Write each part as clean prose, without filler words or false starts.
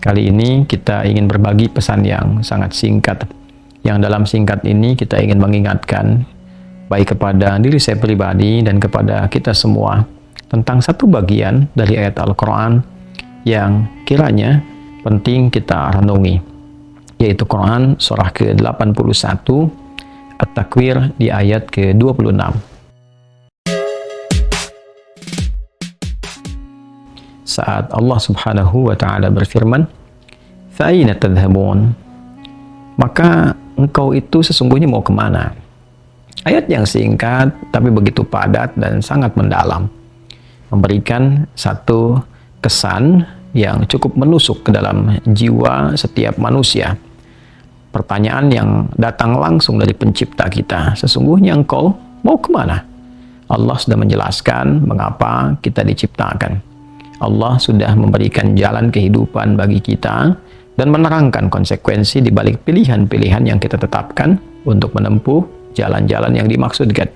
Kali ini kita ingin berbagi pesan yang sangat singkat. Yang dalam singkat ini kita ingin mengingatkan baik kepada diri saya pribadi dan kepada kita semua tentang satu bagian dari ayat Al-Quran yang kiranya penting kita renungi, yaitu Quran surah ke-81 At-Takwir di ayat ke-26. Saat Allah Subhanahu wa Ta'ala berfirman, "Fa'aina tadhhabun?" Maka engkau itu sesungguhnya mau kemana? Ayat yang singkat tapi begitu padat dan sangat mendalam, memberikan satu kesan yang cukup menusuk ke dalam jiwa setiap manusia. Pertanyaan yang datang langsung dari pencipta kita, sesungguhnya engkau mau kemana? Allah sudah menjelaskan mengapa kita diciptakan. Allah sudah memberikan jalan kehidupan bagi kita dan menerangkan konsekuensi di balik pilihan-pilihan yang kita tetapkan untuk menempuh jalan-jalan yang dimaksudkan.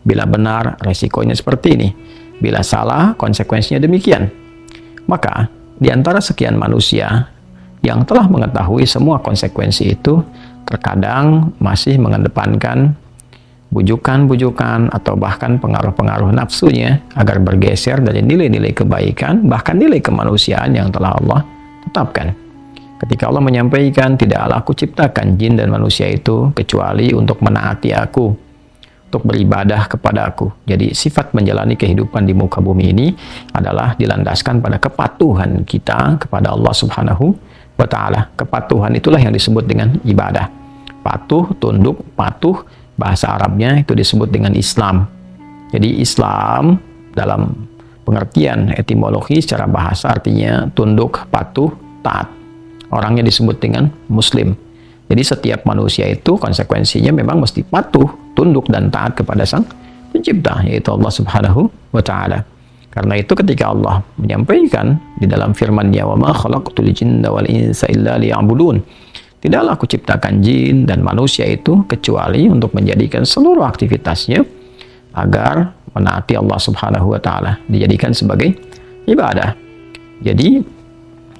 Bila benar, resikonya seperti ini. Bila salah, konsekuensinya demikian. Maka, di antara sekian manusia yang telah mengetahui semua konsekuensi itu, terkadang masih mengedepankan bujukan-bujukan atau bahkan pengaruh-pengaruh nafsunya agar bergeser dari nilai-nilai kebaikan, bahkan nilai kemanusiaan yang telah Allah tetapkan. Ketika Allah menyampaikan, "Tidaklah aku ciptakan jin dan manusia itu kecuali untuk menaati aku, untuk beribadah kepada aku." Jadi sifat menjalani kehidupan di muka bumi ini adalah dilandaskan pada kepatuhan kita kepada Allah Subhanahu wa Ta'ala. Kepatuhan itulah yang disebut dengan ibadah. Patuh, tunduk, patuh, bahasa Arabnya itu disebut dengan Islam. Jadi Islam dalam pengertian etimologi secara bahasa artinya tunduk, patuh, taat. Orangnya disebut dengan Muslim. Jadi setiap manusia itu konsekuensinya memang mesti patuh, tunduk dan taat kepada Sang Pencipta, yaitu Allah Subhanahu wa Ta'ala. Karena itu ketika Allah menyampaikan di dalam firman-Nya, "Wa ma khalaqtul jinna wal insa illa liya'budun." Tidaklah aku ciptakan jin dan manusia itu kecuali untuk menjadikan seluruh aktivitasnya agar menaati Allah Subhanahu wa Ta'ala, dijadikan sebagai ibadah. Jadi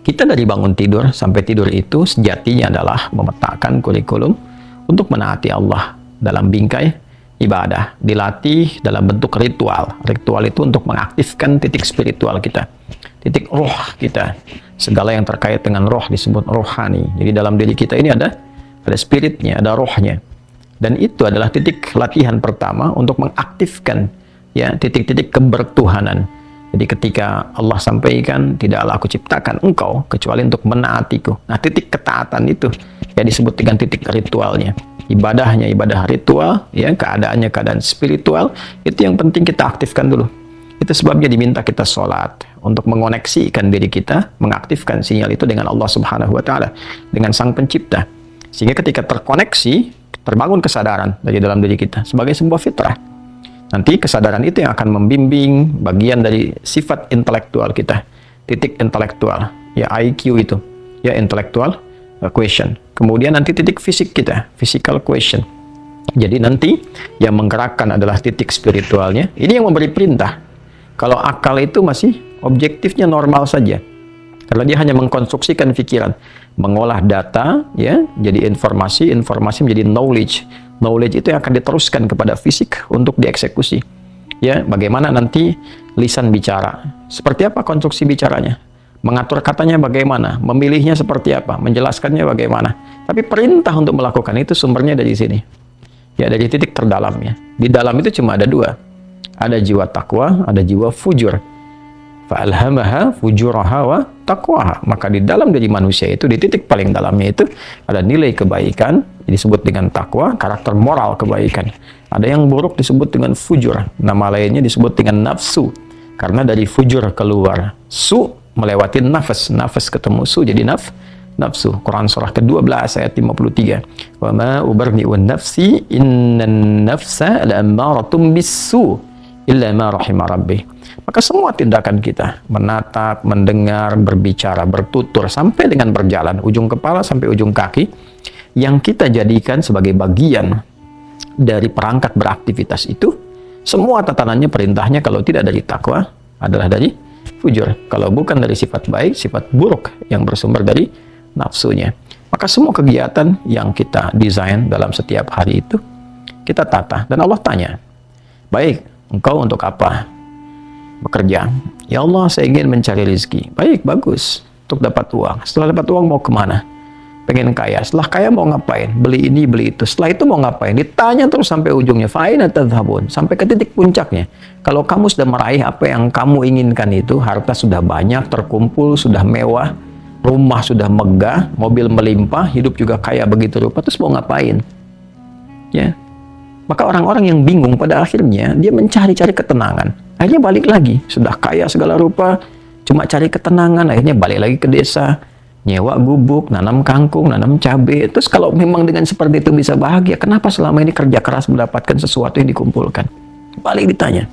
kita dari bangun tidur sampai tidur itu sejatinya adalah memetakan kurikulum untuk menaati Allah dalam bingkai ibadah, dilatih dalam bentuk ritual. Ritual itu untuk mengaktifkan titik spiritual kita, titik roh kita. Segala yang terkait dengan roh disebut rohani. Jadi dalam diri kita ini ada spiritnya, ada rohnya. Dan itu adalah titik latihan pertama untuk mengaktifkan ya titik-titik kebertuhanan. Jadi ketika Allah sampaikan, "Tidaklah aku ciptakan engkau kecuali untuk menaatiku." Nah, titik ketaatan itu ya disebut dengan titik ritualnya. Ibadahnya ibadah ritual, ya keadaannya keadaan spiritual, itu yang penting kita aktifkan dulu. Itu sebabnya diminta kita sholat untuk mengoneksikan diri kita, mengaktifkan sinyal itu dengan Allah Subhanahu wa Ta'ala, dengan Sang Pencipta. Sehingga ketika terkoneksi, terbangun kesadaran dari dalam diri kita sebagai sebuah fitrah. Nanti kesadaran itu yang akan membimbing bagian dari sifat intelektual kita, titik intelektual, ya IQ itu, ya intellectual question. Kemudian nanti titik fisik kita, physical question. Jadi nanti yang menggerakkan adalah titik spiritualnya. Ini yang memberi perintah. Kalau akal itu masih objektifnya normal saja, karena dia hanya mengkonstruksikan pikiran, mengolah data, ya, jadi informasi menjadi knowledge. Knowledge itu yang akan diteruskan kepada fisik untuk dieksekusi. Ya, bagaimana nanti lisan bicara? Seperti apa konstruksi bicaranya? Mengatur katanya bagaimana? Memilihnya seperti apa? Menjelaskannya bagaimana? Tapi perintah untuk melakukan itu sumbernya dari sini. Ya, dari titik terdalamnya. Di dalam itu cuma ada dua. Ada jiwa takwa, ada jiwa fujur. Fa'alhamaha fujuraha wa taqwaha. Maka di dalam diri manusia itu, di titik paling dalamnya itu ada nilai kebaikan, disebut dengan takwa, karakter moral kebaikan. Ada yang buruk disebut dengan fujur. Nama lainnya disebut dengan nafsu. Karena dari fujur keluar su, melewati nafas. Nafas ketemu su jadi nafsu. Quran surah ke-12 ayat 53. Wa ma ubarni'u nafsi innan nafsa la'ammaratum bis-su illa ma rahimah rabbi. Maka semua tindakan kita, menatap, mendengar, berbicara, bertutur, sampai dengan berjalan, ujung kepala sampai ujung kaki, yang kita jadikan sebagai bagian dari perangkat beraktivitas itu, semua tatanannya, perintahnya kalau tidak dari takwa adalah dari fujur. Kalau bukan dari sifat baik, sifat buruk yang bersumber dari nafsunya. Maka semua kegiatan yang kita desain dalam setiap hari itu, kita tata. Dan Allah tanya, baik, engkau untuk apa bekerja? Ya Allah, saya ingin mencari rezeki. Baik, bagus. Untuk dapat uang. Setelah dapat uang mau kemana? Pengen kaya. Setelah kaya mau ngapain? Beli ini, beli itu. Setelah itu mau ngapain? Ditanya terus sampai ujungnya. Fa'ina tadhhabun. Sampai ke titik puncaknya. Kalau kamu sudah meraih apa yang kamu inginkan itu, harta sudah banyak, terkumpul, sudah mewah, rumah sudah megah, mobil melimpah, hidup juga kaya begitu rupa, terus mau ngapain? Ya. Maka orang-orang yang bingung pada akhirnya, dia mencari-cari ketenangan. Akhirnya balik lagi. Sudah kaya segala rupa, cuma cari ketenangan, akhirnya balik lagi ke desa, nyewa gubuk, nanam kangkung, nanam cabai. Terus kalau memang dengan seperti itu bisa bahagia, kenapa selama ini kerja keras mendapatkan sesuatu yang dikumpulkan? Balik ditanya,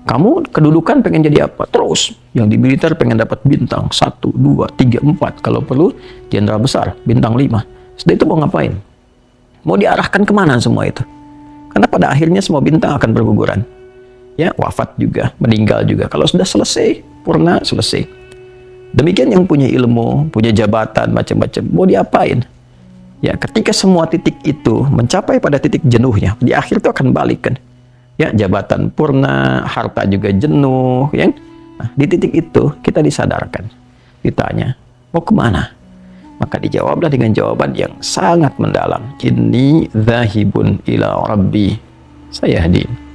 kamu kedudukan pengen jadi apa? Terus, yang di militer pengen dapat bintang 1, 2, 3, 4. Kalau perlu, jenderal besar, bintang 5. Setelah itu mau ngapain? Mau diarahkan kemana semua itu? Karena pada akhirnya semua bintang akan berguguran. Ya, wafat juga, meninggal juga. Kalau sudah selesai, purna, selesai. Demikian yang punya ilmu, punya jabatan, macam-macam, mau diapain? Ya, ketika semua titik itu mencapai pada titik jenuhnya, di akhir itu akan balik kan. Ya, jabatan purna, harta juga jenuh, ya. Nah, di titik itu kita disadarkan, ditanya, mau kemana? Maka dijawablah dengan jawaban yang sangat mendalam. Inni dzahibun ila rabbi sayahdin.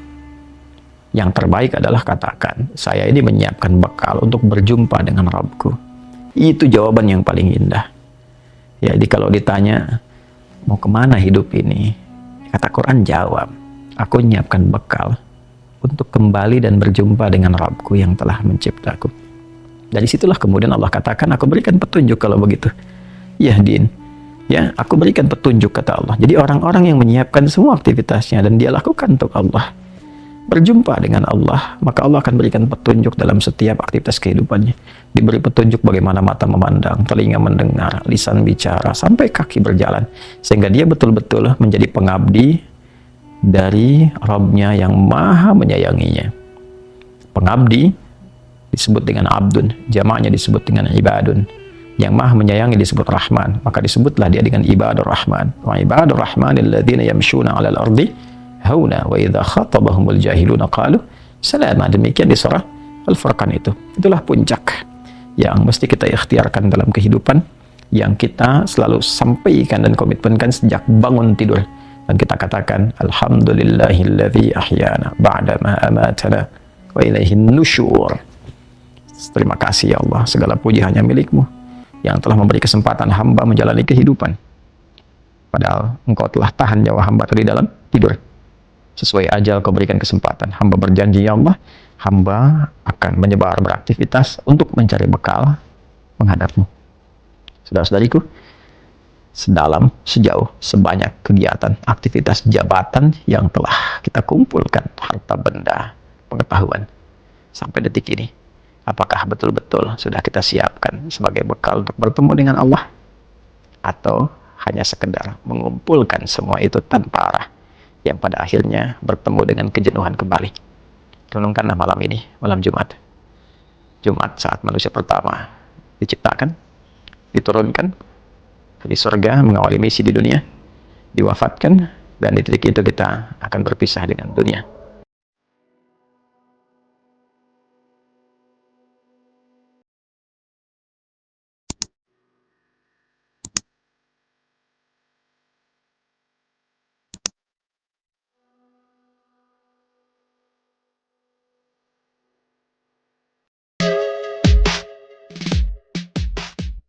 Yang terbaik adalah katakan, saya ini menyiapkan bekal untuk berjumpa dengan Rabbku. Itu jawaban yang paling indah. Ya, jadi kalau ditanya, mau kemana hidup ini? Kata Quran jawab, aku menyiapkan bekal untuk kembali dan berjumpa dengan Rabbku yang telah menciptaku. Dari situlah kemudian Allah katakan, aku berikan petunjuk kalau begitu. Ya, Din. Ya, aku berikan petunjuk, kata Allah. Jadi orang-orang yang menyiapkan semua aktivitasnya dan dia lakukan untuk Allah, berjumpa dengan Allah, maka Allah akan berikan petunjuk dalam setiap aktivitas kehidupannya. Diberi petunjuk bagaimana mata memandang, telinga mendengar, lisan bicara, sampai kaki berjalan. Sehingga dia betul-betul menjadi pengabdi dari Rabb-Nya yang maha menyayanginya. Pengabdi disebut dengan abdun, jamaknya disebut dengan ibadun. Yang maha menyayangi disebut Rahman, maka disebutlah dia dengan ibadur Rahman. Wa ibadur Rahman alladzina yamshuna 'alal ardi hauna wa idza khatabahumul jahiluna qalu salama. Demikian di surah Al-Furqan itu. Itulah puncak yang mesti kita ikhtiarkan dalam kehidupan, yang kita selalu sampaikan dan komitmenkan sejak bangun tidur. Dan kita katakan, alhamdulillahilladzi ahyana ba'da ma amatana wa ilaihin nusyur. Terima kasih ya Allah, segala puji hanya milik-Mu yang telah memberi kesempatan hamba menjalani kehidupan. Padahal Engkau telah tahan nyawa hamba tadi dalam tidur. Sesuai ajal Kau berikan kesempatan. Hamba berjanji ya Allah, hamba akan menyebar beraktivitas untuk mencari bekal menghadap-Mu. Saudara-saudariku, sedalam, sejauh, sebanyak kegiatan, aktivitas jabatan yang telah kita kumpulkan, harta benda, pengetahuan, sampai detik ini, apakah betul-betul sudah kita siapkan sebagai bekal untuk bertemu dengan Allah? Atau hanya sekedar mengumpulkan semua itu tanpa arah, yang pada akhirnya bertemu dengan kejenuhan kembali? Renungkanlah malam ini, malam Jumat. Jumat saat manusia pertama diciptakan, diturunkan dari surga, mengawali misi di dunia, diwafatkan, dan di titik itu kita akan berpisah dengan dunia.